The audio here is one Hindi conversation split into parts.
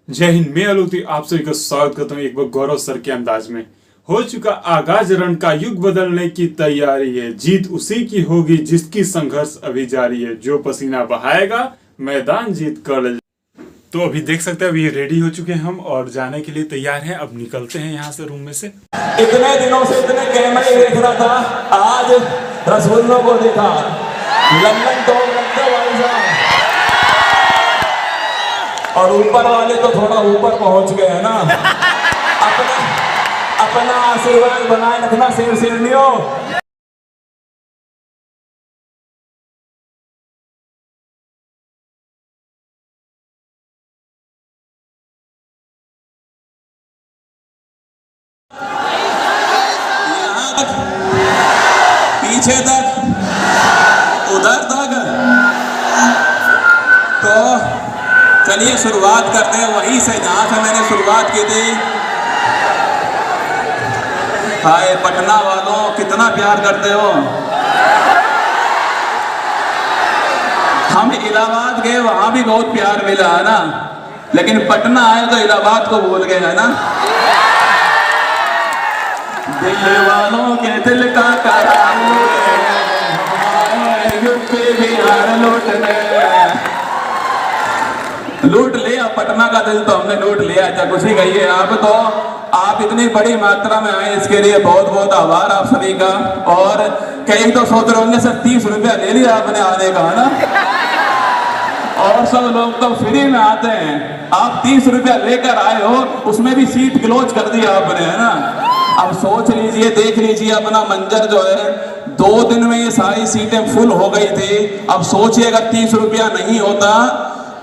जय हिंद। मैं अलूती आप सभी का स्वागत करता हूँ एक बार गौरव सर के अंदाज में। हो चुका आगाज रण का, युग बदलने की तैयारी है। जीत उसी की होगी जिसकी संघर्ष अभी जारी है। जो पसीना बहाएगा मैदान जीत कर ले। तो अभी देख सकते हैं, अभी रेडी हो चुके हैं हम और जाने के लिए तैयार हैं। अब निकलते हैं यहाँ से, रूम में से। इतने दिनों से इतने कैमरे देख रहा था, आज रसगुल्लों को देखा। लंदन तो भाई साहब, और ऊपर वाले तो थोड़ा ऊपर पहुंच गए हैं ना। अपना अपना आशीर्वाद बनाए रखना शेर शेरनियों। पीछे तक, उधर तक। तो चलिए शुरुआत करते हैं वहीं से जहां से मैंने शुरुआत की थी। हाय पटना वालों, कितना प्यार करते हो। हम इलाहाबाद गए, वहां भी बहुत प्यार मिला है ना, लेकिन पटना आए तो इलाहाबाद को भूल गए है ना। दिल वालों के दिल का करार यूपी बिहार लूट लिया। पटना का दिल तो हमने लूट लिया। अच्छा खुशी गई है आप तो, आप इतनी बड़ी मात्रा में आए, इसके लिए बहुत बहुत आभार आप सभी का। और कई तो सोच रहे होंगे सर 30 रुपया ले लिया आपने आने का, है ना। और सब लोग तो फ्री में आते हैं, आप 30 रुपया लेकर आए हो, उसमें भी सीट क्लोज कर दिया आपने, है ना। अब सोच लीजिए, देख लीजिए अपना मंजर जो है। 2 दिन में ये सारी सीटें फुल हो गई थी। अब सोचिए अगर 30 रुपया नहीं होता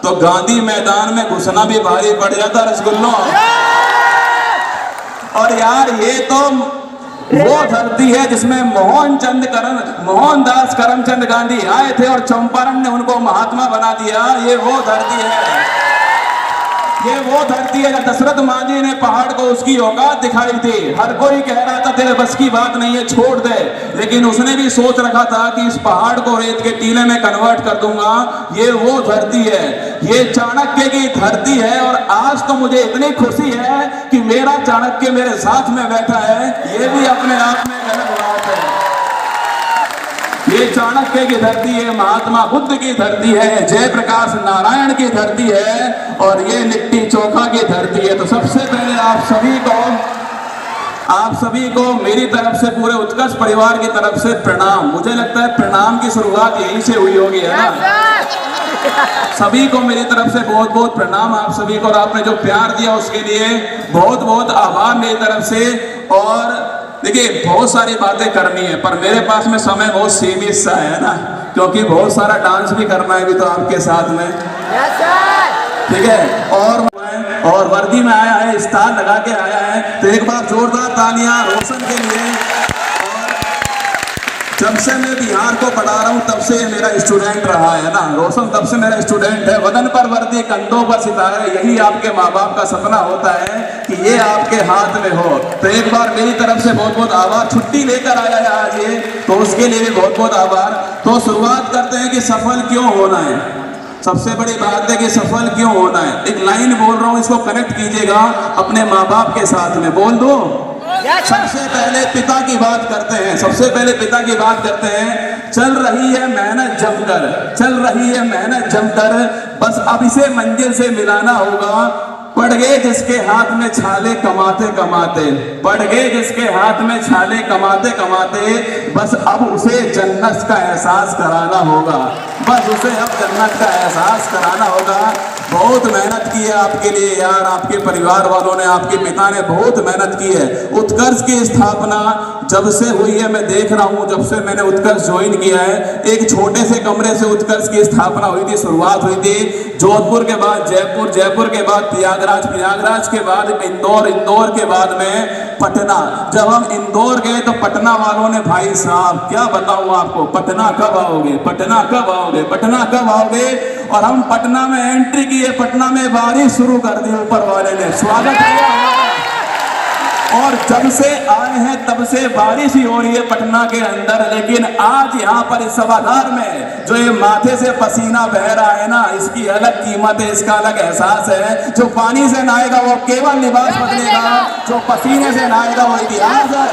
तो गांधी मैदान में घुसना भी भारी पड़ जाता रसगुल्लों। और यार ये तो वो धरती है जिसमें मोहनदास करमचंद गांधी आए थे और चंपारण ने उनको महात्मा बना दिया। ये वो धरती है, ये वो धरती है। दशरथ मांझी ने पहाड़ को उसकी औकात दिखाई थी। हर कोई कह रहा था तेरे बस की बात नहीं है, छोड़ दे, लेकिन उसने भी सोच रखा था कि इस पहाड़ को रेत के टीले में कन्वर्ट कर दूंगा। ये वो धरती है, ये चाणक्य की धरती है। और आज तो मुझे इतनी खुशी है कि मेरा चाणक्य मेरे साथ में बैठा है। ये भी अपने आप में अलग बात है। ये चाणक्य की धरती है, महात्मा बुद्ध की धरती है, जयप्रकाश नारायण की धरती है, और ये लिट्टी चोखा की धरती है। तो सबसे पहले आप सभी को मेरी तरफ से, पूरे उत्कर्ष परिवार की तरफ से प्रणाम। मुझे लगता है प्रणाम की शुरुआत यहीं से हुई होगी, है ना। सभी को मेरी तरफ से बहुत बहुत प्रणाम आप सभी को। और आपने जो प्यार दिया उसके लिए बहुत बहुत आभार मेरी तरफ से। और देखिए बहुत सारी बातें करनी है, पर मेरे पास में समय बहुत सीमित सा है ना, क्योंकि बहुत सारा डांस भी करना है भी तो आपके साथ में, ठीक है। और वर्दी में आया है, स्टार लगा के आया है, तो एक बार जोरदार तालियां रोशन के लिए। और जब से मैं बिहार को पढ़ा रहा हूं तब से ये मेरा स्टूडेंट रहा है ना, रोशन तब से मेरा स्टूडेंट है। वतन पर वर्दी, कंधों पर सितारे, यही आपके माँ बाप का सपना होता है कि ये आपके हाथ में हो। तो एक बार मेरी तरफ से बहुत बहुत आभार। छुट्टी लेकर आया है आज ये, तो उसके लिए भी बहुत बहुत आभार। तो शुरुआत करते हैं कि सफल क्यों होना है। सबसे बड़ी बात है कि सफल क्यों होना है। एक लाइन बोल रहा हूं, इसको कनेक्ट कीजिएगा अपने माँ बाप के साथ में, बोल दो। सबसे पहले पिता की बात करते हैं, सबसे पहले पिता की बात करते हैं। चल रही है मेहनत जमकर, चल रही है मेहनत जमकर, बस अब इसे मंजिल से मिलाना होगा। पड़ गए जिसके हाथ में छाले कमाते कमाते, पड़ गए जिसके हाथ में छाले कमाते कमाते, बस अब उसे जन्नत का एहसास कराना होगा, बस उसे अब जन्नत का एहसास कराना होगा। बहुत मेहनत की है आपके लिए यार, आपके परिवार वालों ने, आपके पिता ने बहुत मेहनत की है। उत्कर्ष की स्थापना जब से हुई है, मैं देख रहा हूँ, जब से मैंने उत्कर्ष ज्वाइन किया है, एक छोटे से कमरे से उत्कर्ष की स्थापना हुई थी, शुरुआत हुई थी। जोधपुर के बाद जयपुर, जयपुर के बाद प्रयागराज, प्रयागराज के बाद इंदौर, इंदौर के बाद में पटना। जब हम इंदौर गए तो पटना वालों ने, भाई साहब क्या बताऊं आपको, पटना कब आओगे, पटना कब आओगे, पटना कब आओगे। और हम पटना में एंट्री किए, पटना में बारिश शुरू कर दी ऊपर वाले ने। स्वागत किया हमारा, और जब से आए हैं तब से बारिश ही हो रही है पटना के अंदर, लेकिन आज यहाँ पर इस सभागार में जो ये माथे से पसीना बह रहा है ना, इसकी अलग कीमत है, इसका अलग एहसास है। जो पानी से नहाएगा वो केवल लिबास बदलेगा, जो पसीने से नहाएगा वो इतिहास है।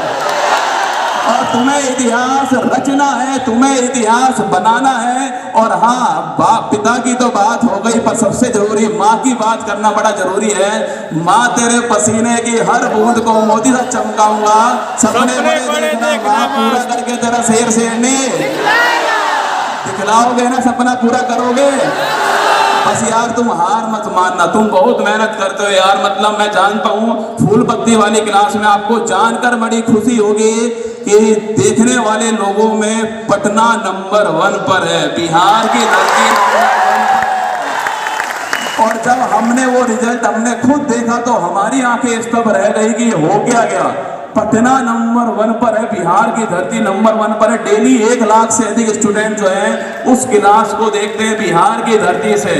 और तुम्हें इतिहास रचना है, तुम्हें इतिहास बनाना है। और हाँ, बाप पिता की तो बात हो गई, पर सबसे जरूरी माँ की बात करना बड़ा जरूरी है। माँ तेरे पसीने की हर बूंद को मोती सा चमकाऊंगा, सपने बड़े देखना माँ, पूरा करके तेरा शेर शेरनी दिखलाओगे ना, सपना पूरा करोगे। बस यार तुम हार मत मानना, तुम बहुत मेहनत करते हो यार। मतलब मैं जानता हूँ फूल पत्ती वाली क्लास में आपको जानकर बड़ी खुशी होगी कि देखने वाले लोगों में पटना नंबर 1 पर है, बिहार की धरती नंबर 1 पर है। और जब हमने वो रिजल्ट हमने खुद देखा तो हमारी आंखें स्तब्ध रह गई कि हो क्या पटना नंबर 1 पर है, बिहार की धरती नंबर 1 पर है। डेली 1 लाख से अधिक स्टूडेंट जो हैं उस क्लास को देखते हैं बिहार की धरती से।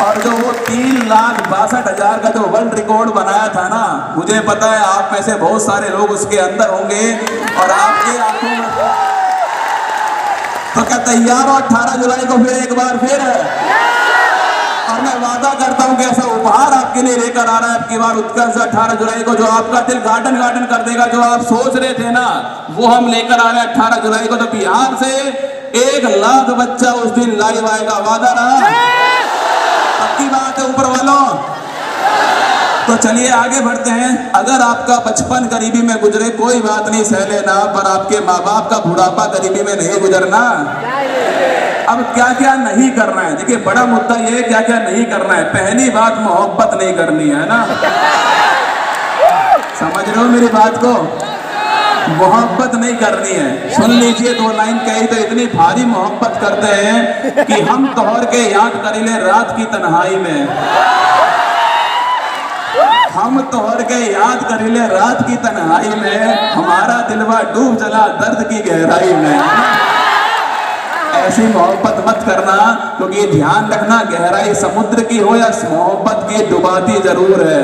और जो वो 3,62,000 का जो वर्ल्ड रिकॉर्ड बनाया था ना, मुझे पता है आप में से बहुत सारे लोग उसके अंदर होंगे और आपके आंखों में तो क्या तैयार हो 18 जुलाई को फिर एक बार फिर। और मैं वादा करता हूं कि ऐसा उपहार आपके लिए लेकर आ रहा है आपकी बार उत्कर्ष 18 जुलाई को, जो आपका दिल गार्डन गार्डन कर देगा। जो आप सोच रहे थे ना वो हम लेकर आ रहे हैं 18 जुलाई को। तो बिहार से 1 लाख बच्चा उस दिन लाइव आएगा, वादा रहा, पक्की बात है ऊपर वालों। तो चलिए आगे बढ़ते हैं। अगर आपका बचपन गरीबी में गुजरे कोई बात नहीं, सह लेना, पर आपके माँ बाप का बुढ़ापा गरीबी में नहीं गुजरना। अब क्या क्या नहीं करना है, देखिए बड़ा मुद्दा ये है क्या क्या नहीं करना है। पहली बात मोहब्बत नहीं करनी है ना, समझ रहे हो मेरी बात को, मोहब्बत नहीं करनी है। सुन लीजिए 2 लाइन कही तो इतनी भारी मोहब्बत करते हैं कि हम तोहर के याद करेले रात की तन्हाई में, हम तोहर के याद करेले रात की तन्हाई में, हमारा दिलवा डूब जला दर्द की गहराई में। ऐसी मोहब्बत मत करना, क्योंकि ध्यान रखना गहराई समुद्र की हो या मोहब्बत की डुबाती जरूर है।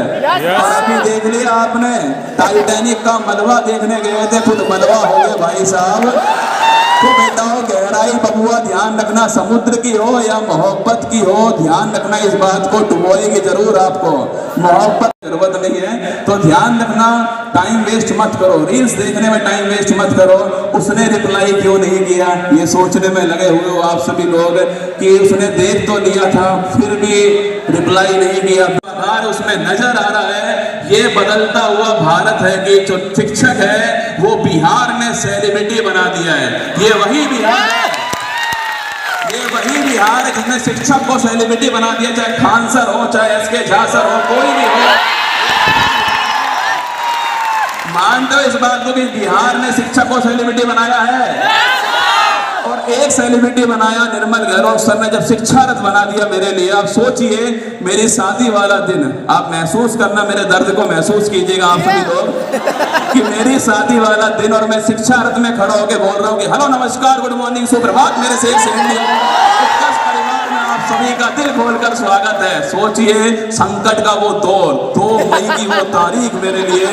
और अभी देख लिया आपने टाइटैनिक का मलबा देखने गए थे, खुद मलबा हो गए भाई साहब। तो बेटा हो गहराई बबुआ ध्यान रखना, समुद्र की हो या मोहब्बत की हो, ध्यान रखना इस बात को, डुबोएगी जरूर आपको। मोहब्बत जरूरत नहीं है तो ध्यान रखना, टाइम वेस्ट मत करो, रील्स देखने में टाइम वेस्ट मत करो। उसने रिप्लाई क्यों नहीं किया ये सोचने में लगे हुए हो आप सभी लोग कि उसने देख तो लिया था फिर भी रिप्लाई नहीं किया। उसमें नजर आ रहा है ये बदलता हुआ भारत है कि जो शिक्षक है वो बिहार ने सेलिब्रिटी बना दिया है। ये वही बिहार है, ये वही बिहार है जिसने शिक्षक को सेलिब्रिटी बना दिया, चाहे खान सर हो, चाहे एसके झा सर हो, कोई भी हो। मानते हो इस बात को भी बिहार ने शिक्षक को सेलिब्रिटी बनाया है? और एक सेलिब्रिटी बनाया निर्मल गहलोत सर ने, जब शिक्षा रथ बना दिया मेरे लिए। आप सोचिए मेरी शादी वाला दिन, आप महसूस करना, मेरे दर्द को महसूस कीजिएगा आप सभी लोग कि मेरी शादी वाला दिन और मैं शिक्षा रथ में खड़ा होकर बोल रहा हूँ कि हेलो नमस्कार गुड मॉर्निंग सुप्रभात मेरे से परिवार में आप सभी का दिल खोलकर स्वागत है। सोचिए संकट का वो दौर, 2 मई की वो तारीख मेरे लिए,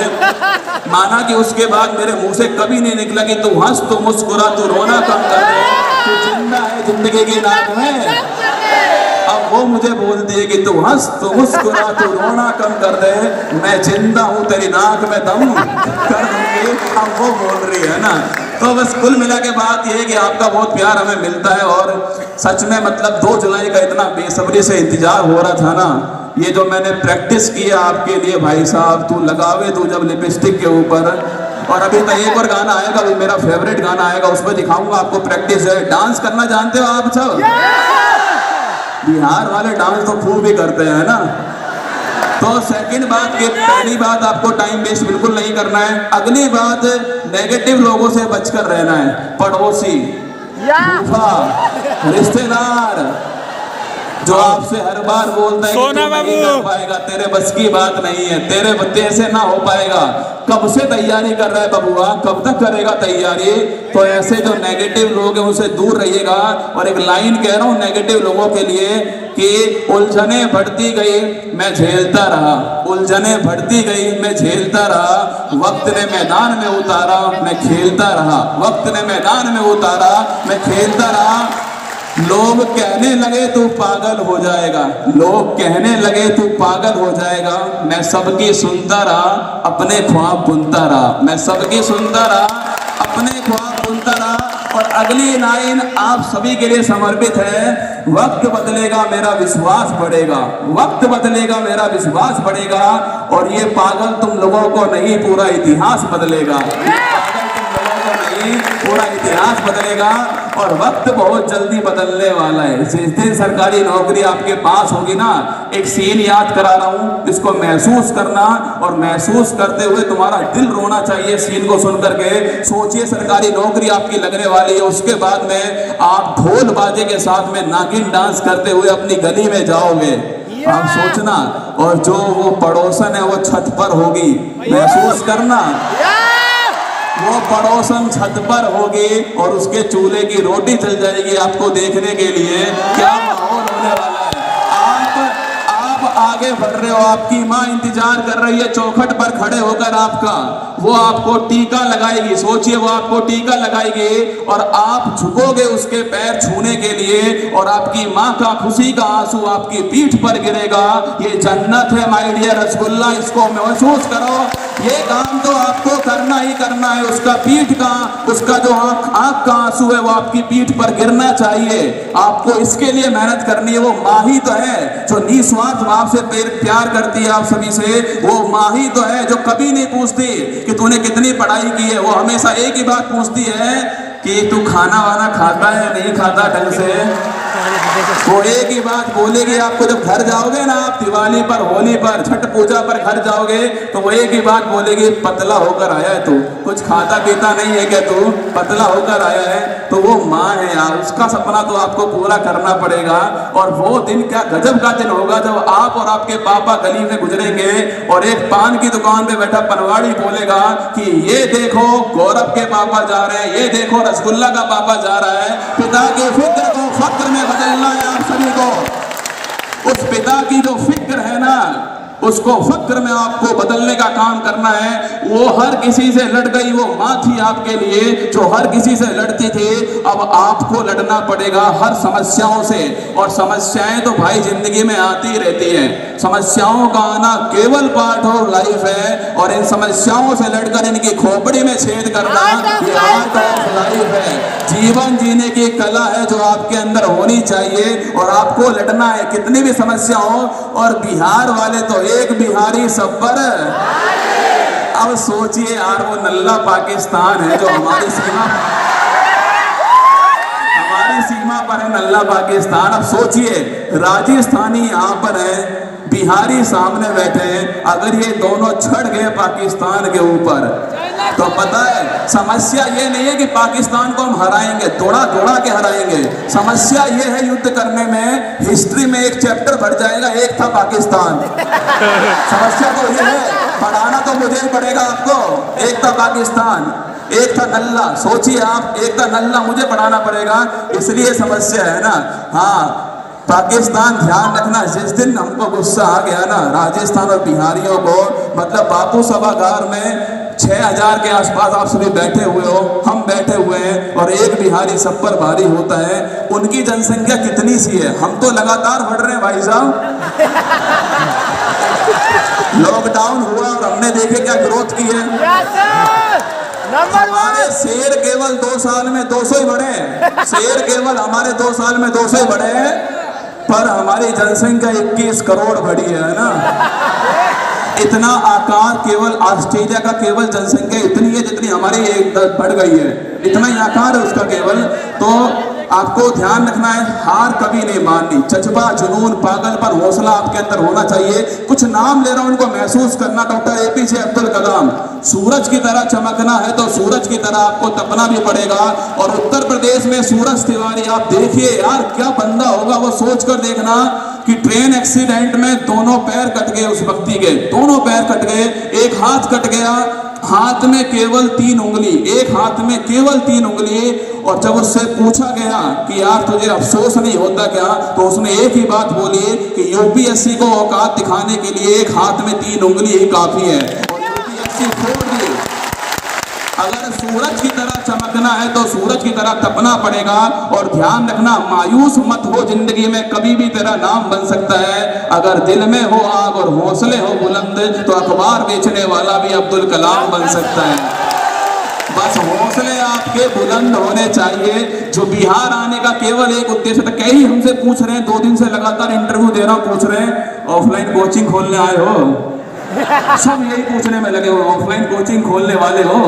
माना कि उसके बाद मेरे मुंह से कभी नहीं निकला कि तू हंस, तू मुस्कुरा, तू रोना कम कर दे, तू जिंदा है जिंदगी की नाक में। अब वो मुझे बोलती है कि तू हंस, तू मुस्कुरा, तू रोना कम कर दे, मैं जिंदा हूँ तेरी नाक में दम कर दूंगी। अब वो बोल रही है ना। तो बस कुल मिला के बात ये है कि आपका बहुत प्यार हमें मिलता है। और सच में मतलब 2 जुलाई का इतना बेसब्री से इंतजार हो रहा था ना, ये जो मैंने प्रैक्टिस किया आपके लिए भाई साहब, तू लगावे तू जब लिपस्टिक के ऊपर। और अभी तो एक और गाना आएगा, अभी मेरा फेवरेट गाना आएगा, उसमें दिखाऊंगा आपको प्रैक्टिस है। डांस करना जानते हो आप सब? बिहार वाले डांस तो खूब ही करते हैं ना। तो सेकंड बात की, पहली बात आपको टाइम वेस्ट बिल्कुल नहीं करना है। अगली बात नेगेटिव लोगों से बचकर रहना है। पड़ोसी, फूफा, रिश्तेदार, जो आपसे हर बार बोलता है कि सोना तू नहीं बाबू। कर पाएगा, तेरे बस की बात नहीं है, तेरे बत्ते से ना हो पाएगा। कब से तैयारी कर रहा है बबुआ, कब तक करेगा तैयारी? तो ऐसे जो नेगेटिव लोग हैं उनसे दूर रहिएगा। और एक लाइन कह रहा हूं नेगेटिव लोगों के लिए कि उलझने बढ़ती गई मैं झेलता रहा, उलझने बढ़ती गई मैं झेलता रहा, वक्त ने मैदान में उतारा मैं खेलता रहा, वक्त ने मैदान में उतारा मैं खेलता रहा। लोग कहने लगे तू पागल हो जाएगा, लोग कहने लगे तू पागल हो जाएगा, मैं सबकी सुनता रहा अपने ख्वाब बुनता रहा, मैं सबकी सुनता रहा अपने ख्वाब बुनता रहा। और अगली लाइन आप सभी के लिए समर्पित है। वक्त बदलेगा मेरा विश्वास बढ़ेगा, वक्त बदलेगा मेरा विश्वास बढ़ेगा, और ये पागल तुम लोगों को नहीं पूरा इतिहास बदलेगा, ये पागल तुम लोगों को नहीं पूरा इतिहास बदलेगा। और वक्त बहुत जल्दी बदलने वाला है। जिस दिन सरकारी नौकरी आपके पास होगी ना, एक सीन याद करा रहा हूं, इसको महसूस करना, और महसूस करते हुए तुम्हारा दिल रोना चाहिए सीन को सुन करके। सोचिए सरकारी नौकरी आपकी लगने वाली है, उसके बाद में आप ढोल बाजे के साथ में नागिन डांस करते हुए अपनी गली में जाओगे, आप सोचना। और जो वो पड़ोसन है वो छत पर होगी, महसूस करना, वो पड़ोसन छत पर होगी और उसके चूल्हे की रोटी चल जाएगी आपको देखने के लिए। क्या माहौल होने वाला है। आप आगे बढ़ रहे हो, आपकी माँ इंतजार कर रही है चौखट पर खड़े होकर आपका, वो आपको टीका लगाएगी, सोचिए वो आपको टीका लगाएगी और आप झुकोगे उसके पैर छूने के लिए, और आपकी माँ का खुशी का आंसू आपकी पीठ पर गिरेगा। ये जन्नत है माय डियर रसगुल्ला, इसको महसूस करो। ये काम तो आपको करना ही करना है। उसका पीठ का, उसका जो आंख का आंसू है वो आपकी पीठ पर गिरना चाहिए। आपको इसके लिए मेहनत करनी है। वो माँ ही तो है जो निस्वार्थ भाव से प्यार करती है आप सभी से। वो माँ ही तो है जो कभी नहीं पूछती कि तूने कितनी पढ़ाई की है, वो हमेशा एक ही बात पूछती है कि तू खाना वाना खाता है नहीं खाता ढंग से। वो एक ही बात बोलेगी आपको जब घर जाओगे ना, आप दिवाली पर, होली पर, छठ पूजा पर घर जाओगे तो वो एक ही बात बोलेगी, पतला होकर आया है तू, कुछ खाता पीता नहीं है क्या तू, पतला होकर आया है। तो वो माँ है यार, उसका सपना तो आपको पूरा करना पड़ेगा। और वो दिन क्या गजब का दिन होगा जब आप और आपके पापा गली में गुजरेंगे और एक पान की दुकान पे बैठा पनवाड़ी बोलेगा कि ये देखो गौरव के पापा जा रहे हैं, ये देखो रसगुल्ला का पापा जा रहा है। पिता की फिक्र को फक्र में बदलना है आप सभी को। उस पिता की जो फिक्र है ना, उसको फक्र में आपको बदलने का काम करना है। वो हर किसी से लड़ गई, वो माँ थी आपके लिए जो हर किसी से लड़ती थी। अब आपको लड़ना पड़ेगा हर समस्याओं से। और समस्याएं तो भाई जिंदगी में आती रहती हैं, समस्याओं का आना केवल पार्ट ऑफ लाइफ है। और इन समस्याओं से लड़कर इनकी खोपड़ी में छेद करना ये आर्ट ऑफ लाइफ है। जीवन जीने की कला है जो आपके अंदर होनी चाहिए, और आपको लड़ना है कितनी भी समस्या हो। और बिहार वाले तो एक बिहारी सब पर। अब सोचिए यार, वो नल्ला पाकिस्तान है जो हमारी सीमा पर है, नल्ला पाकिस्तान। अब सोचिए राजस्थानी यहाँ पर है, बिहारी सामने बैठे हैं। अगर ये दोनों छड़ गए पाकिस्तान के ऊपर तो पता है समस्या ये नहीं है कि पाकिस्तान को हम हराएंगे, दौड़ा दौड़ा के हराएंगे। समस्या ये है युद्ध करने में हिस्ट्री में एक चैप्टर बढ़ जाएगा, एक था पाकिस्तान। समस्या तो ये है, पढ़ाना तो मुझे ही पड़ेगा आपको। एक था पाकिस्तान, एक था नल्ला। सोचिए आप, एक था नल्ला, मुझे पढ़ाना पड़ेगा, इसलिए समस्या है ना। हाँ पाकिस्तान ध्यान रखना, जिस दिन हमको गुस्सा आ गया ना राजस्थान और बिहारियों को, मतलब बापू सभागार में 6000 के आसपास आप सभी बैठे हुए हो, हम बैठे हुए हैं, और एक बिहारी सब पर भारी होता है। उनकी जनसंख्या कितनी सी है, हम तो लगातार बढ़ रहे हैं भाई साहब। लॉकडाउन हुआ और हमने देखे क्या ग्रोथ की है। हमारे शेर केवल 2 साल में 200 ही बढ़े, शेर केवल हमारे 2 साल में 200 ही बढ़े, पर हमारी जनसंख्या 21 करोड़ बढ़ी है ना। इतना आकार केवल ऑस्ट्रेलिया का केवल जनसंख्या इतनी है जितनी हमारी बढ़ गई है, इतना ही आकार है उसका केवल। तो आपको ध्यान रखना है, हार कभी नहीं माननी। जज्बा, जुनून, पागलपन, हौसला आपके अंदर होना चाहिए। कुछ नाम ले रहा हूं, उनको महसूस करना। डॉक्टर एपीजे अब्दुल कलाम, सूरज की तरह चमकना है तो सूरज की तरह आपको तपना भी पड़ेगा। और उत्तर प्रदेश में सूरज तिवारी, आप देखिए यार क्या बंदा होगा वो, सोच कर देखना कि ट्रेन एक्सीडेंट में दोनों पैर कट गए उस व्यक्ति के, दोनों पैर कट गए, एक हाथ कट गया, हाथ में केवल 3 उंगली, एक हाथ में केवल 3 उंगली। और जब उससे पूछा गया कि यार तुझे अफसोस नहीं होता क्या, तो उसने एक ही बात बोली कि यूपीएससी को औकात दिखाने के लिए एक हाथ में 3 उंगली ही काफी है, और यूपीएससी छोड़ दी। अगर सूरज की तरह चमकना है तो सूरज की तरह तपना पड़ेगा। और ध्यान रखना, मायूस मत हो, जिंदगी में कभी भी तेरा नाम बन सकता है। अगर दिल में हो आग और हौसले हो बुलंद, तो अखबार बेचने वाला भी अब्दुल कलाम बन सकता है। बस हौसले आपके बुलंद होने चाहिए। जो बिहार आने का केवल एक उद्देश्य था, कई हमसे पूछ रहे हैं, 2 दिन से लगातार इंटरव्यू दे रहा हूं, पूछ रहे हैं ऑफलाइन कोचिंग खोलने आए हो, सब यही पूछने में लगे हो, ऑफलाइन कोचिंग खोलने वाले हो,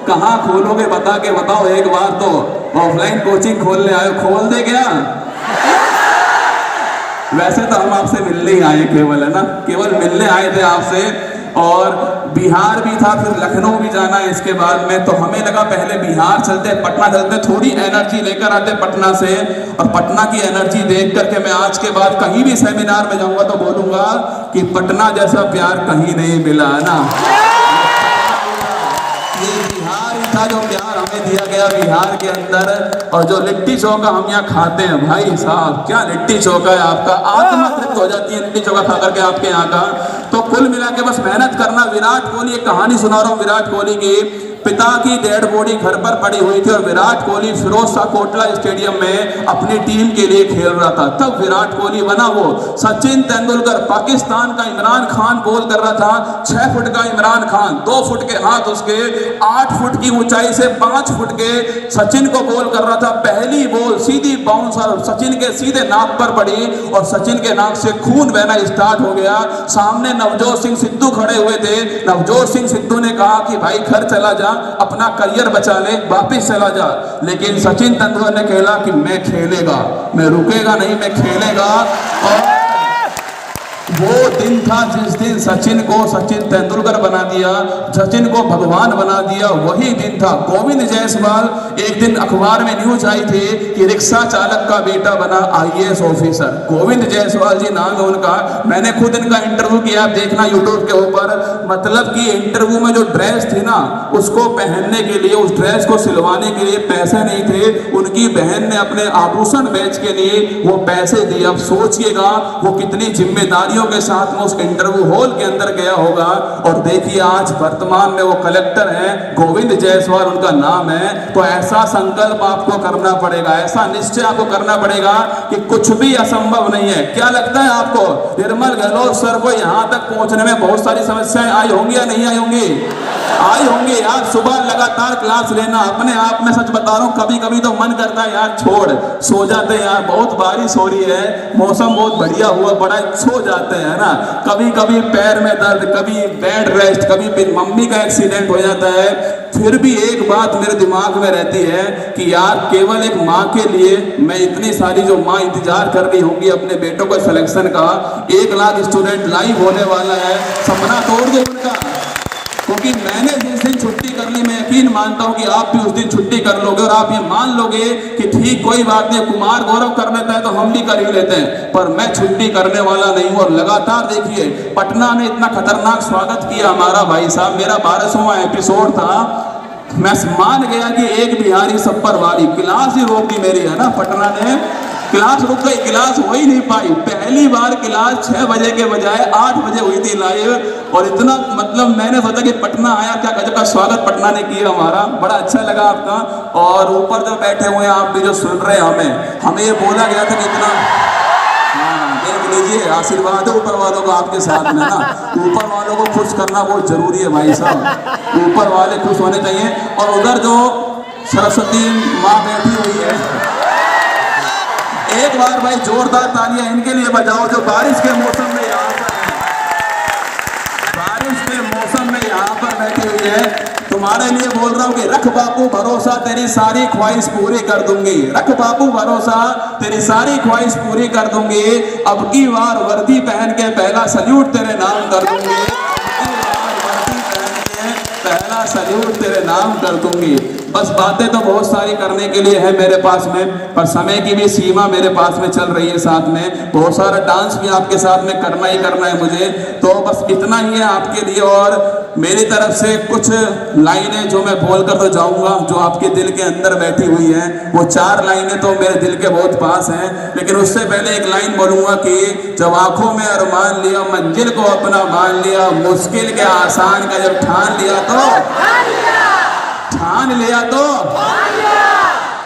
कहाँ खोलोगे बता के बताओ एक बार तो। ऑफलाइन कोचिंग खोलने आए, खोल दे क्या? वैसे तो हम आपसे मिलने ही आए केवल, है ना, केवल मिलने आए थे आपसे। और बिहार भी था, फिर लखनऊ भी जाना है इसके बाद में, तो हमें लगा पहले बिहार चलते, पटना चलते, थोड़ी एनर्जी लेकर आते पटना से। और पटना की एनर्जी देख करके मैं आज के बाद कहीं भी सेमिनार में जाऊंगा तो बोलूंगा कि पटना जैसा प्यार कहीं नहीं मिला, है ना। ये बिहार ही था जो प्यार हमें दिया गया बिहार के अंदर। और जो लिट्टी चोखा हम यहाँ खाते हैं, भाई साहब क्या लिट्टी चोखा है आपका, आत्मा तृप्त हो जाती है लिट्टी चोखा खा करके आपके यहाँ का। तो कुल मिला के बस मेहनत करना। विराट कोहली, एक कहानी सुना रहा हूँ विराट कोहली की। पिता की डेड बॉडी घर पर पड़ी हुई थी और विराट कोहली फिरोज शाह कोटला स्टेडियम में अपनी टीम के लिए खेल रहा था। तब विराट कोहली बना वो सचिन तेंदुलकर। पाकिस्तान का इमरान खान बॉल कर रहा था, 6 फुट का इमरान खान, 2 फुट के हाथ उसके, 8 फुट की ऊंचाई से 5 फुट के सचिन को बॉल कर रहा था। पहली बॉल सीधी बाउंस और सचिन के सीधे नाक पर पड़ी और सचिन के नाक से खून बहना स्टार्ट हो गया। सामने नवजोत सिंह सिद्धू खड़े हुए थे। नवजोत सिंह सिद्धू ने कहा कि भाई घर चला जा, अपना करियर बचा ले, वापिस चला जा। लेकिन सचिन तेंदुलकर ने कहला कि मैं खेलेगा, मैं रुकेगा नहीं, मैं खेलेगा। और वो दिन था जिस दिन सचिन को सचिन तेंदुलकर बना दिया, सचिन को भगवान बना दिया, वही दिन था। गोविंद जायसवाल, एक दिन अखबार में न्यूज आई थी कि रिक्शा चालक का बेटा बना आईएएस ऑफिसर। गोविंद जायसवाल जी नाम है उनका। मैंने खुद इनका इंटरव्यू किया, आप देखना यूट्यूब के ऊपर। मतलब कि इंटरव्यू में जो ड्रेस थी ना, उसको पहनने के लिए, उस ड्रेस को सिलवाने के लिए पैसे नहीं थे। उनकी बहन ने अपने आभूषण बेच के लिए वो पैसे दिए। अब सोचिएगा वो कितनी जिम्मेदारियों के साथ में उस इंटरव्यू हॉल के अंदर गया होगा। और देखिए आज वर्तमान में वो कलेक्टर हैं, गोविंद जायसवाल उनका नाम है। तो ऐसा संकल्प आपको करना पड़ेगा, ऐसा निश्चय आपको करना पड़ेगा कि कुछ भी असंभव नहीं है। क्या लगता है आपको निर्मल गहलोत सर को यहाँ तक पहुंचने में बहुत सारी समस्याएं आई होंगी या नहीं आई होंगी? आई होंगी। यार सुबह लगातार क्लास लेना, अपने आप में सच बता रहा हूँ, कभी कभी तो मन करता है यार छोड़, सो जाते हैं यार, बहुत बारिश हो रही है, मौसम बहुत बढ़िया हुआ बड़ा, सो जाते हैं ना। कभी कभी पैर में दर्द, कभी बेड रेस्ट, कभी मम्मी का एक्सीडेंट हो जाता है। फिर भी एक बात मेरे दिमाग में रहती है कि यार केवल एक माँ के लिए मैं इतनी सारी जो माँ इंतजार कर रही होंगी अपने बेटों का सिलेक्शन का, 1 लाख स्टूडेंट लाइव होने वाला है, सपना तोड़ दो उनका। क्योंकि मैंने जिस दिन छुट्टी कर ली, मैं यकीन मानता हूं कि आप भी उस दिन छुट्टी कर लोगे और आप ये मान लोगे कि ठीक कोई बात नहीं, कुमार गौरव कर लेता है तो हम भी कर ही लेते हैं, पर मैं छुट्टी करने वाला नहीं हूं। और लगातार देखिए पटना ने इतना खतरनाक स्वागत किया हमारा, भाई साहब मेरा 1200वां एपिसोड था, मैं मान गया कि एक बिहारी सब पर वाली, क्लास ही रोक दी मेरी, है ना। पटना ने क्लास रुक गई, क्लास हो ही नहीं पाई। पहली बार क्लास 6 बजे के बजाय 8 बजे हुई थी लाइव। और इतना मतलब मैंने सोचा कि पटना आया, क्या गजब का स्वागत पटना ने किया हमारा, बड़ा अच्छा लगा आपका। और ऊपर जो बैठे हुए हैं आप भी जो सुन रहे हैं, हमें ये बोला गया था कि इतना, देख लीजिए आशीर्वाद है ऊपर वालों का आपके साथ में ना। ऊपर वालों को खुश करना बहुत जरूरी है भाई साहब, ऊपर वाले खुश होने चाहिए। और उधर जो सरस्वती माँ बैठी हुई है, एक बार भाई जोरदार तालियां इनके लिए बजाओ जो बारिश के मौसम में यहाँ पर, बारिश के मौसम में यहाँ पर बैठी हुई है। तुम्हारे लिए बोल रहा रहा हूँ कि रख बापू भरोसा तेरी सारी ख्वाहिश पूरी कर दूंगी, रख बापू भरोसा तेरी सारी ख्वाहिश पूरी कर दूंगी, अब की बार वर्दी पहन के पहला सल्यूट तेरे नाम कर दूंगी, पहला सल्यूट तेरे नाम कर दूंगी। बस बातें तो बहुत सारी करने के लिए है मेरे पास में, पर समय की भी सीमा मेरे पास में चल रही है, साथ में बहुत सारा डांस भी आपके साथ में करना ही करना है मुझे, तो बस इतना ही है आपके लिए। और मेरी तरफ से कुछ लाइनें जो मैं बोलकर तो जाऊंगा, जो आपके दिल के अंदर बैठी हुई हैं, वो 4 लाइनें तो मेरे दिल के बहुत पास हैं, लेकिन उससे पहले एक लाइन बोलूंगा कि जब आंखों में अरमान लिया, मंजिल को अपना मान लिया, मुश्किल के आसान का जब ठान लिया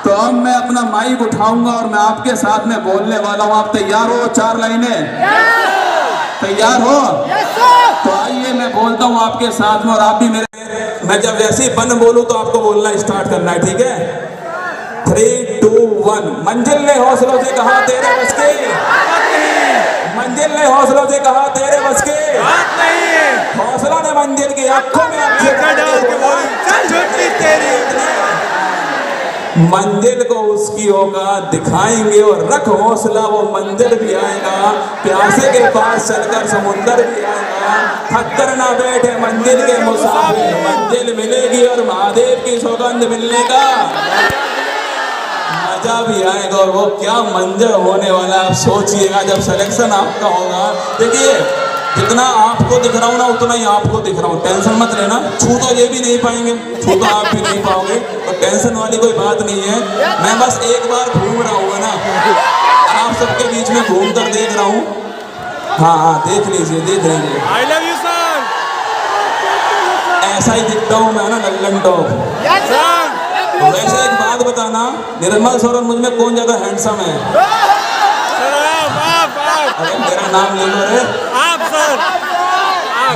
तो अब मैं अपना माइक उठाऊंगा और मैं आपके साथ में बोलने वाला हूं। आप तैयार हो? 4 लाइनें तैयार हो? तो आइए मैं बोलता हूं आपके साथ में, और आप भी मेरे, मैं जब वैसे ही बन बोलूं तो आपको बोलना स्टार्ट करना है, ठीक है? 3, 2, 1। मंजिल ने हौसलों से कहा तेरे बस के, मंजिल ने हौसलों से कहा तेरे बस के, हौसला ने मंजिल की आंखों में मंजिल को उसकी होगा दिखाएंगे, और रख हौसला वो मंजिल भी आएगा, प्यासे के पास चलकर समुंदर भी आएगा, थक कर ना बैठे मंजिल के मुसाफिर, मंजिल मिलेगी और महादेव की सौगंध मिलने का मजा भी आएगा। और वो क्या मंजर होने वाला आप सोचिएगा जब सिलेक्शन आपका होगा। देखिए जितना आपको दिख रहा हूँ ना उतना ही आपको दिख रहा हूँ, टेंशन मत लेना। छू तो ये भी नहीं पाएंगे, छू तो आप भी नहीं पाओगे, तो टेंशन वाली कोई बात नहीं है। मैं बस एक बार घूम रहा हूँ ना, आप सबके बीच में घूम कर देख रहा हूँ। हाँ देख लीजिए, देख लीजिए। I love you sir। ऐसा ही दिखता हूँ मैं ना, लल्लन टॉप। वैसे एक बात बताना, निर्मल सर और मुझ में कौन ज्यादा हैंडसम है? अरे मेरा नाम ले लो रे। आप सर।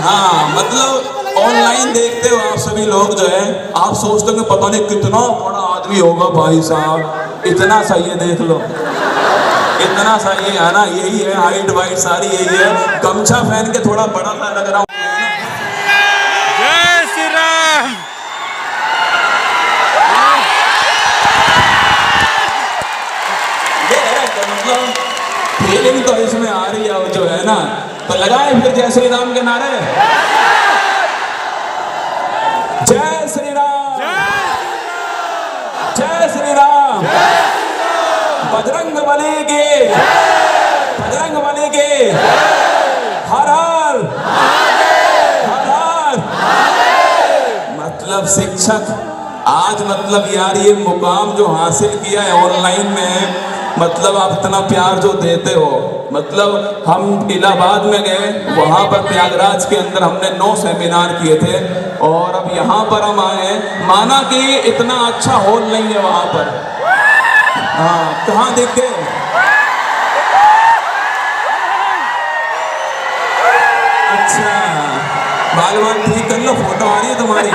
हाँ मतलब ऑनलाइन देखते हो आप सभी लोग जो है, आप सोचते हो पता नहीं कितना बड़ा आदमी होगा भाई साहब, इतना सही है, देख लो इतना सही है ना, यही है हाइट वाइट सारी यही है। गमछा पहन के थोड़ा बड़ा सा लग रहा हूँ। जय श्री राम। फीलिंग तो इसमें आ रही है जो है ना, तो लगाए फिर जय श्री राम के नारे। जय श्री राम, जय श्री राम, बजरंग बली के, बजरंग बली के, हर हर हर हर। मतलब शिक्षक आज मतलब यार ये मुकाम जो हासिल किया है ऑनलाइन में, मतलब आप इतना प्यार जो देते हो, मतलब हम इलाहाबाद में गए, वहाँ पर प्रयागराज के अंदर हमने 9 सेमिनार किए थे, और अब यहाँ पर हम आए, माना कि इतना अच्छा हॉल नहीं है वहाँ पर। हाँ कहाँ देख गए? अच्छा बाल बाल ठीक कर लो, फोटो आ रही है तुम्हारी।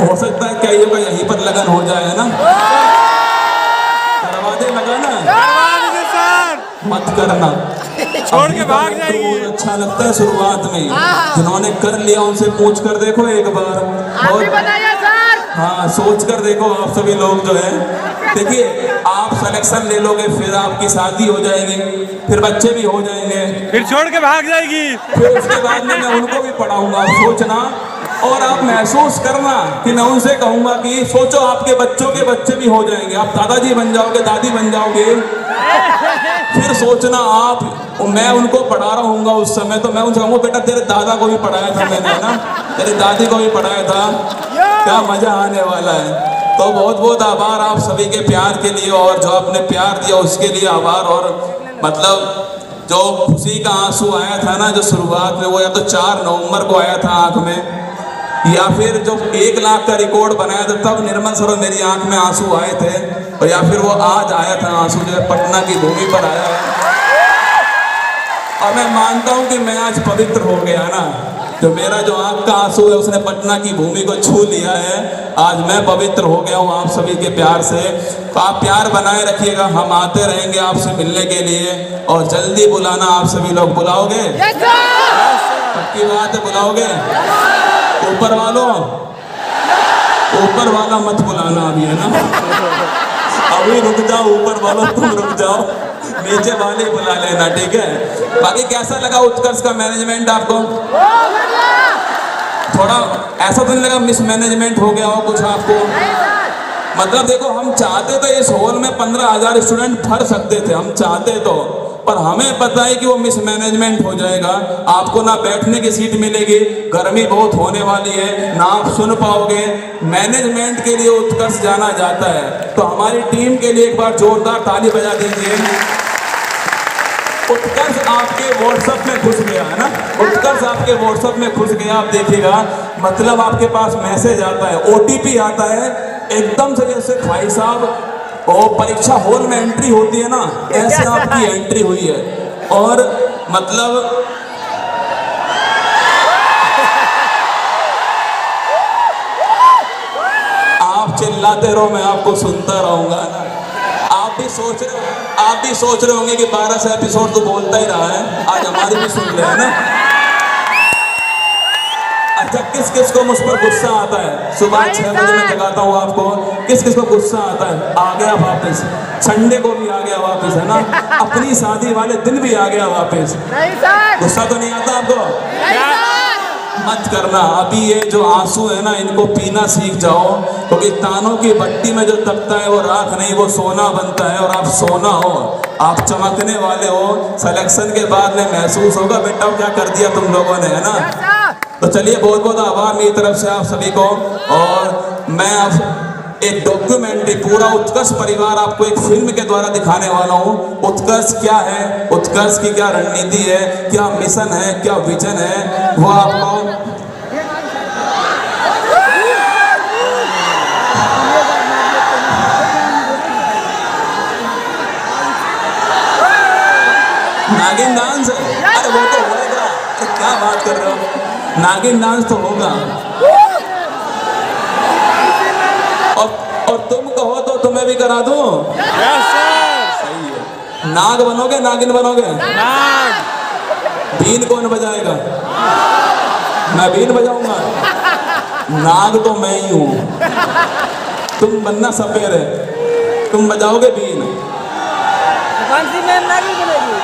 हो सकता है कईयों का यहीं पर लगन हो जाए ना, लगा ना, मत करना, छोड़ के भाग जाएगी। तो अच्छा लगता है शुरुआत में, जिन्होंने कर लिया उनसे पूछ कर देखो एक बार, और हाँ सोच कर देखो आप सभी लोग जो है। देखिए आप सिलेक्शन ले लोगे, फिर आपकी शादी हो जाएगी, फिर बच्चे भी हो जाएंगे, फिर छोड़ के भाग जाएगी, फिर उसके बाद में मैं उनको भी पढ़ाऊंगा। सोचना और आप महसूस करना कि मैं उनसे कहूंगा कि सोचो आपके बच्चों के बच्चे भी हो जाएंगे, आप दादाजी बन जाओगे, दादी बन जाओगे, फिर सोचना आप, मैं उनको पढ़ा रहा हूँगा उस समय, तो मैं उनसे कहूँगा बेटा तेरे दादा को भी पढ़ाया था मैंने ना, तेरी दादी को भी पढ़ाया था, क्या मजा आने वाला है। तो बहुत बहुत आभार आप सभी के प्यार के लिए, और जो आपने प्यार दिया उसके लिए आभार। और मतलब जो खुशी का आंसू आया था ना जो शुरुआत में, वो या तो 4 नवंबर को आया था आंख में, या फिर जो 1 लाख का रिकॉर्ड बनाया था तब निर्मल सर मेरी आंख में आंसू आए थे, और या फिर वो आज आया था आंसू जो पटना की भूमि पर आया है। और मैं मानता हूँ कि मैं आज पवित्र हो गया ना, जो मेरा जो आंख का आंसू है उसने पटना की भूमि को छू लिया है, आज मैं पवित्र हो गया हूँ आप सभी के प्यार से। तो आप प्यार बनाए रखिएगा, हम आते रहेंगे आपसे मिलने के लिए, और जल्दी बुलाना, आप सभी लोग बुलाओगे? पक्की बात है बुलाओगे? ऊपर वालों ऊपर वाला मत बुलाना अभी, है ना? अभी रुक जाओ, ऊपर वालों तुम रुक जाओ, नीचे वाले बुला लेना, ठीक है? बाकी कैसा लगा उत्कर्ष का मैनेजमेंट आपको? थोड़ा ऐसा तो नहीं लगा मिसमैनेजमेंट हो गया हो कुछ आपको? मतलब देखो, हम चाहते तो इस हॉल में 15,000 स्टूडेंट भर सकते थे, हम चाहते तो, पर हमें पता है कि वो मिसमैनेजमेंट हो जाएगा। आपको ना बैठने की सीट मिलेगी, गर्मी बहुत होने वाली है, ना आप सुन पाओगे। मैनेजमेंट के लिए उत्कर्ष जाना जाता है, तो हमारी टीम के लिए एक बार जोरदार ताली बजा दीजिए। उत्कर्ष आपके व्हाट्सएप में घुस गया है ना, उत्कर्ष आपके व्हाट्सएप में घुस गया, आप देखिएगा, मतलब आपके पास मैसेज आता है, ओटीपी आता है, एकदम से जैसे भाई साहब और परीक्षा हॉल में एंट्री होती है ना, ऐसे आपकी एंट्री हुई है। और मतलब आप चिल्लाते रहो, मैं आपको सुनता रहूंगा। आप भी सोच रहे होंगे कि 12 से एपिसोड तो बोलता ही रहा है, आज हमारी भी सुन रहे हैं ना। अच्छा, किस किस को मुझ पर गुस्सा आता है? सुबह 6 बजे मैं जगाता हूँ आपको, किस किस को गुस्सा आता है? आ गया वापस, संडे को भी आ गया वापस, है ना? अपनी शादी वाले दिन भी आ गया वापस। गुस्सा तो नहीं आता आपको? मत करना, अभी ये जो आंसू है ना, इनको पीना सीख जाओ, क्योंकि तानों की भट्टी में जो तपता है वो राख नहीं, वो सोना बनता है। और आप सोना हो, आप चमकने वाले हो। सिलेक्शन के बाद में महसूस होगा बेटा क्या कर दिया तुम लोगों ने, है ना? तो चलिए, बहुत बहुत आभार मेरी तरफ से आप सभी को। और मैं अब एक डॉक्यूमेंट्री, पूरा उत्कर्ष परिवार आपको एक फिल्म के द्वारा दिखाने वाला हूँ। उत्कर्ष क्या है, उत्कर्ष की क्या रणनीति है, क्या मिशन है, क्या विजन है, वो आपको नागिन डांस। अरे वो तो होगा, क्या बात कर रहे हो, नागिन डांस तो होगा। और तुम कहो तो तुम्हें भी करा दूं। Yes sir. सही है। नाग बनोगे, नागिन बनोगे? नाग। बीन कौन बजाएगा? मैं बीन बजाऊंगा। नाग तो मैं ही हूं, तुम बनना सपेरे, तुम बजाओगे बीन। कौन सी मैम नागिन बनेगी?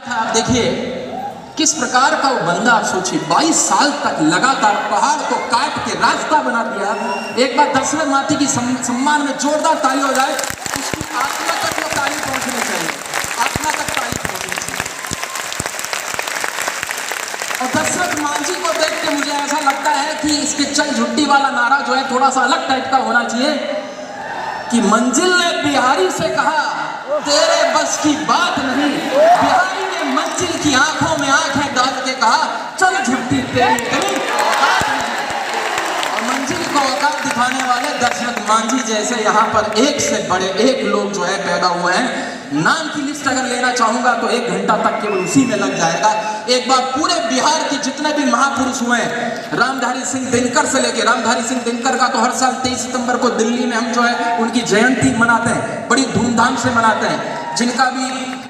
आप देखिए किस प्रकार का वो बंदा, आप सोचिए 22 साल तक लगातार पहाड़ को काट के रास्ता बना दिया। एक बार दशरथ माता की सम्मान में जोरदार ताली हो जाए, उसकी आत्मा तक वो ताली पहुंचनी चाहिए, आत्मा तक ताली पहुंचनी चाहिए। और दशरथ मांझी को देख के मुझे ऐसा लगता है कि इसके चल झुट्टी वाला नारा जो है थोड़ा सा अलग टाइप का होना चाहिए कि मंजिल ने बिहारी से कहा तेरे बस की बात नहीं, बिहारी ने मंजिल की आंखों में आंखें डाल के कहा चल झुट्टी तेरी तेरी औकात नहीं। और मंजिल को औकात दिखाने वाले दशरथ मांझी जैसे यहाँ पर एक से बड़े एक लोग जो है पैदा हुए हैं। नाम की लिस्ट अगर लेना चाहूंगा तो 1 घंटा तक केवल उसी में लग जाएगा। एक बार पूरे बिहार के जितने भी महापुरुष हुए हैं, रामधारी सिंह दिनकर से लेके, रामधारी सिंह दिनकर का तो हर साल 23 सितंबर को दिल्ली में हम जो है उनकी जयंती मनाते हैं, बड़ी धूमधाम से मनाते हैं। जिनका भी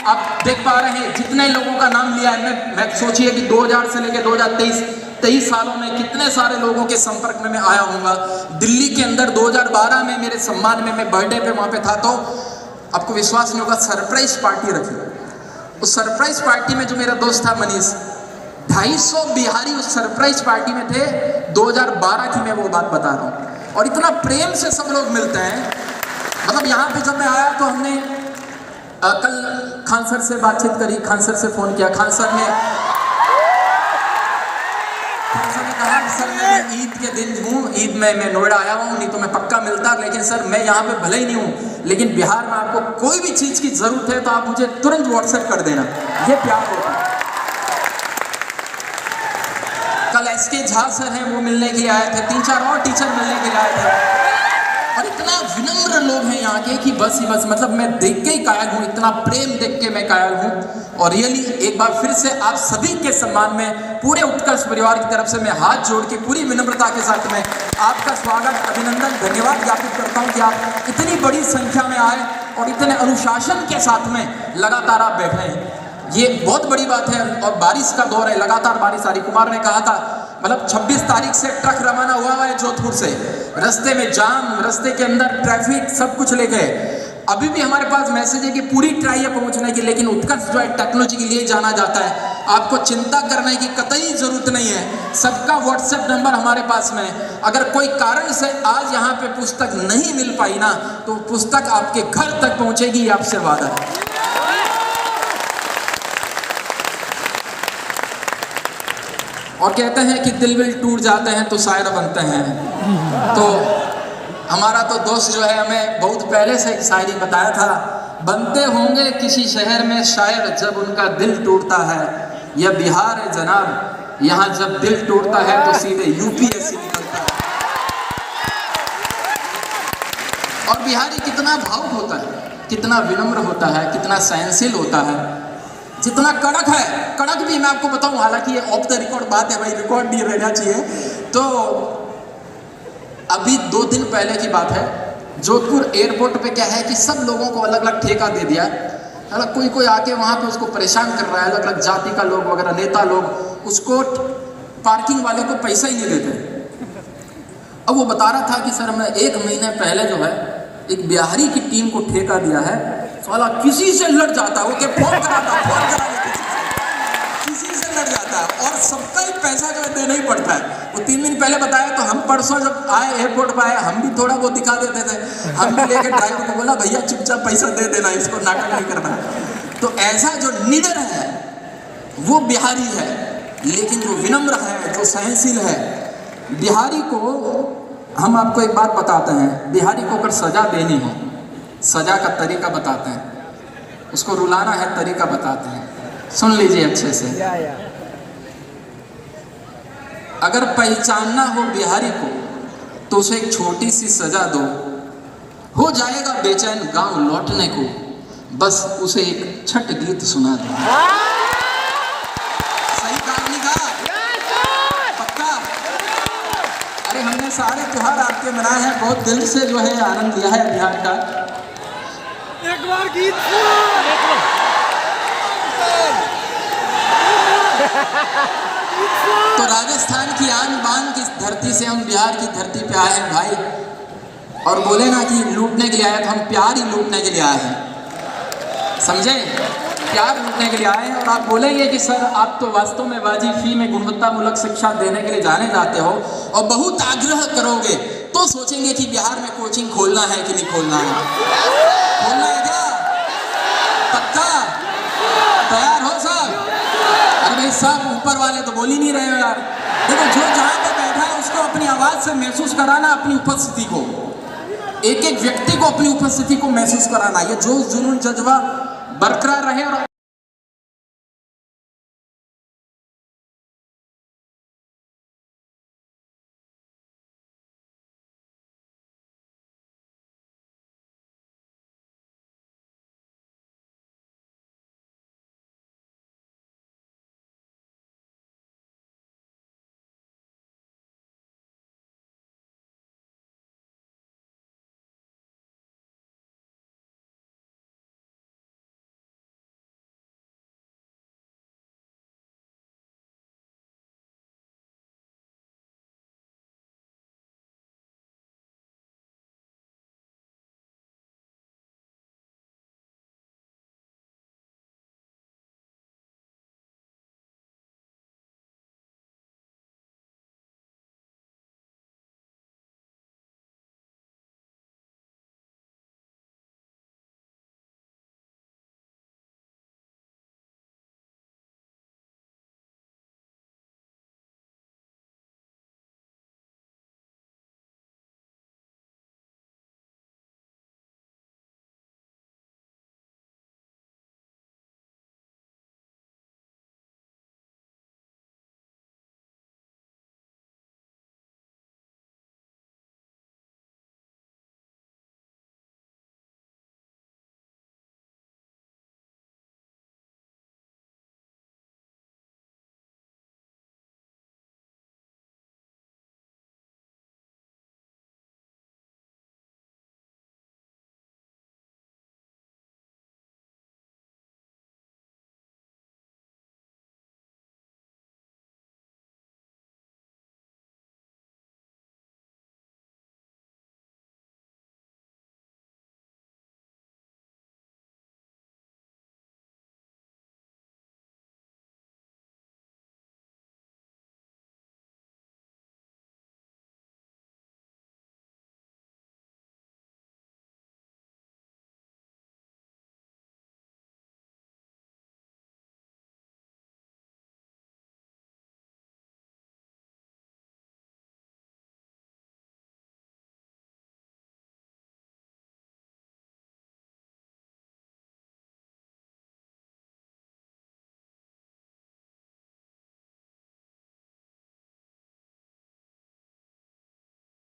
आप देख पा रहे हैं जितने लोगों का नाम लिया है, मैं सोचिए कि 2000 से लेकर 2023 सालों में कितने सारे लोगों के संपर्क में मैं आया हूँगा। दिल्ली के अंदर 2012 में मेरे सम्मान में मैं बर्थडे पे वहाँ पे था, तो आपको विश्वास नहीं होगा सरप्राइज पार्टी रखी। उस सरप्राइज पार्टी में जो मेरा दोस्त था मनीष, 250 बिहारी उस सरप्राइज पार्टी में थे। 2012 की मैं वो बात बता रहा हूँ। और इतना प्रेम से सब लोग मिलते हैं। मतलब यहाँ पे जब मैं आया तो हमने कल खान सर से बातचीत करी, खान सर से फोन किया। खान सर ने कहा सर मैं ईद के दिन हूँ, ईद में मैं नोएडा आया हूँ, नहीं तो मैं पक्का मिलता, लेकिन सर मैं यहाँ पे भले ही नहीं हूँ, लेकिन बिहार में आपको कोई भी चीज की जरूरत है तो आप मुझे तुरंत व्हाट्सएप कर देना। ये प्यार होता है। कल एसके झा सर हैं, वो मिलने के लिए आए थे, 3-4 और टीचर मिलने के लिए आए थे। और इतना विनम्र लोग हैं यहाँ के कि बस ही बस, मतलब मैं देख के ही कायल हूँ, इतना प्रेम देख के मैं कायल हूँ। और रियली एक बार फिर से आप सभी के सम्मान में पूरे उत्कर्ष परिवार की तरफ से मैं हाथ जोड़ के पूरी विनम्रता के साथ में आपका स्वागत, अभिनंदन, धन्यवाद ज्ञापित करता हूँ कि आप इतनी बड़ी संख्या में आए और इतने अनुशासन के साथ में लगातार आप बैठे हैं। ये बहुत बड़ी बात है। और बारिश का दौर है, लगातार बारिश आ रही। कुमार ने कहा था मतलब 26 तारीख से ट्रक रवाना हुआ है जोधपुर से, रास्ते में जाम, रास्ते के अंदर ट्रैफिक, सब कुछ लेके। अभी भी हमारे पास मैसेज है कि पूरी ट्राई है पहुंचने की, लेकिन उत्कर्ष जो है टेक्नोलॉजी के लिए जाना जाता है। आपको चिंता करने की कतई जरूरत नहीं है, सबका व्हाट्सएप नंबर हमारे पास में है। अगर कोई कारण से आज यहाँ पे पुस्तक नहीं मिल पाई ना, तो पुस्तक आपके घर तक पहुंचेगी, आपसे वादा है। और कहते हैं कि दिल विल टूट जाते हैं तो शायर बनते हैं। तो हमारा तो दोस्त जो है हमें बहुत पहले से एक शायरी बताया था, बनते होंगे किसी शहर में शायर जब उनका दिल टूटता है। यह बिहार है जनाब, यहाँ जब दिल टूटता है तो सीधे यूपीएससी निकलता है। और बिहारी कितना भावुक होता है, कितना विनम्र होता है, कितना सहनशील होता है, जितना कड़क है। कड़क भी मैं आपको बताऊं, हालांकि ये ऑफ द रिकॉर्ड बात है भाई, रिकॉर्ड नहीं रहना चाहिए। तो अभी 2 दिन पहले की बात है, जोधपुर एयरपोर्ट पे क्या है कि सब लोगों को अलग अलग ठेका दे दिया। अलग कोई आके वहाँ पे उसको परेशान कर रहा है, अलग अलग जाति का लोग वगैरह, नेता लोग उसको पार्किंग वाले को पैसा ही नहीं देते। अब वो बता रहा था कि सर मैं 1 महीने पहले जो है एक बिहारी की टीम को ठेका दिया है, साला किसी से लड़ जाता है, वो क्या फोन कराता है, फोन करा लेते किसी से लड़ जाता है और सबका ही पैसा जो है देना ही पड़ता है। वो 3 दिन पहले बताया, तो हम परसों जब आए एयरपोर्ट पर आए, हम भी थोड़ा वो दिखा देते थे। हम भी लेके ड्राइवर को बोला भैया चुपचाप पैसा दे देना, इसको नाटक नहीं करना। तो ऐसा जो निडर है वो बिहारी है, लेकिन जो विनम्र है, जो सहनशील है, बिहारी को हम आपको एक बात बताते हैं, बिहारी को अगर सजा देनी हो, सजा का तरीका बताते हैं, उसको रुलाना है तरीका बताते हैं। सुन लीजिए अच्छे से। अगर पहचानना हो बिहारी को तो उसे एक छोटी सी सजा दो, हो जाएगा बेचैन गांव लौटने को, बस उसे एक छठ गीत सुना दो। सही काम नहीं कहा? पक्का? अरे हमने सारे त्योहार आपके मनाए हैं, बहुत दिल से जो है आनंद लिया है बिहार का। एक बार गीत तो राजस्थान की आन बान की धरती से हम बिहार की धरती पे आए हैं भाई, और बोले ना कि लूटने के लिए आए, तो हम प्यार ही लूटने के लिए आए हैं, समझे? प्यार लूटने के लिए आए हैं और आप बोलेंगे कि सर आप तो वास्तव में वाजिब फी में गुणवत्तामूलक शिक्षा देने के लिए जाने जाते हो और बहुत आग्रह करोगे तो सोचेंगे कि बिहार में कोचिंग खोलना है कि नहीं खोलना है। खोलना है क्या? पक्का? तैयार हो सब? अरे भाई सब ऊपर वाले तो बोल ही नहीं रहे हो यार। देखो जो जहाँ पे बैठा है उसको अपनी आवाज से महसूस कराना अपनी उपस्थिति को, एक एक व्यक्ति को अपनी उपस्थिति को महसूस कराना, ये जो जुनून जज्बा बरकरार रहे और